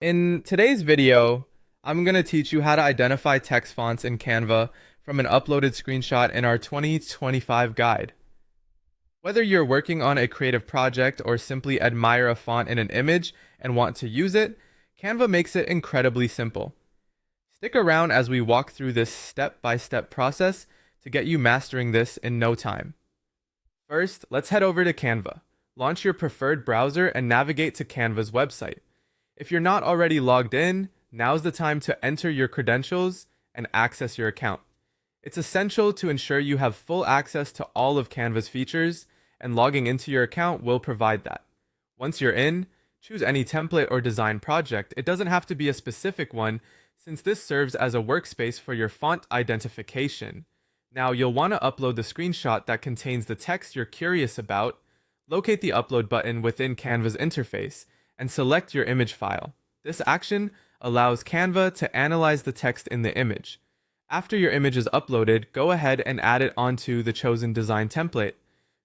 In today's video, I'm going to teach you how to identify text fonts in Canva from an uploaded screenshot in our 2025 guide. Whether you're working on a creative project or simply admire a font in an image and want to use it, Canva makes it incredibly simple. Stick around as we walk through this step-by-step process to get you mastering this in no time. First, let's head over to Canva. Launch your preferred browser and navigate to Canva's website. If you're not already logged in, now's the time to enter your credentials and access your account. It's essential to ensure you have full access to all of Canva's features, and logging into your account will provide that. Once you're in, choose any template or design project. It doesn't have to be a specific one, since this serves as a workspace for your font identification. Now, you'll want to upload the screenshot that contains the text you're curious about. Locate the upload button within Canva's interface and select your image file. This action allows Canva to analyze the text in the image. After your image is uploaded, go ahead and add it onto the chosen design template.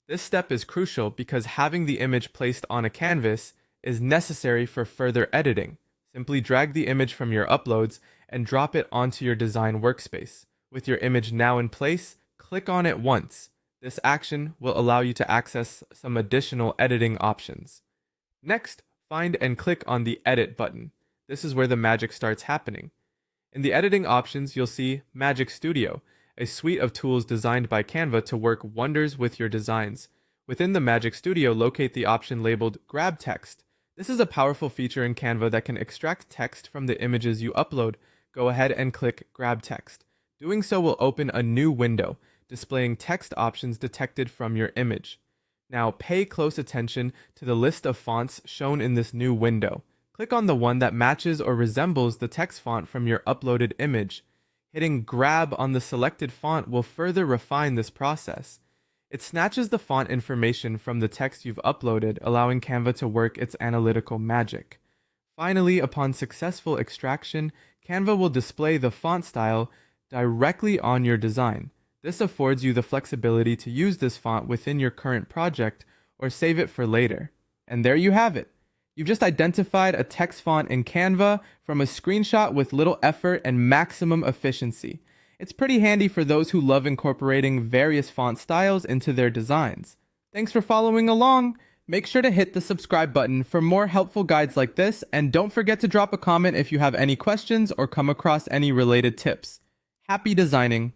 This step is crucial because having the image placed on a canvas is necessary for further editing. Simply drag the image from your uploads and drop it onto your design workspace. With your image now in place, click on it once. This action will allow you to access some additional editing options. Next, find and click on the Edit button. This is where the magic starts happening. In the editing options, you'll see Magic Studio, a suite of tools designed by Canva to work wonders with your designs. Within the Magic Studio, locate the option labeled Grab Text. This is a powerful feature in Canva that can extract text from the images you upload. Go ahead and click Grab Text. Doing so will open a new window, displaying text options detected from your image. Now pay close attention to the list of fonts shown in this new window. Click on the one that matches or resembles the text font from your uploaded image. Hitting Grab on the selected font will further refine this process. It snatches the font information from the text you've uploaded, allowing Canva to work its analytical magic. Finally, upon successful extraction, Canva will display the font style directly on your design. This affords you the flexibility to use this font within your current project or save it for later. And there you have it. You've just identified a text font in Canva from a screenshot with little effort and maximum efficiency. It's pretty handy for those who love incorporating various font styles into their designs. Thanks for following along. Make sure to hit the subscribe button for more helpful guides like this, and don't forget to drop a comment if you have any questions or come across any related tips. Happy designing!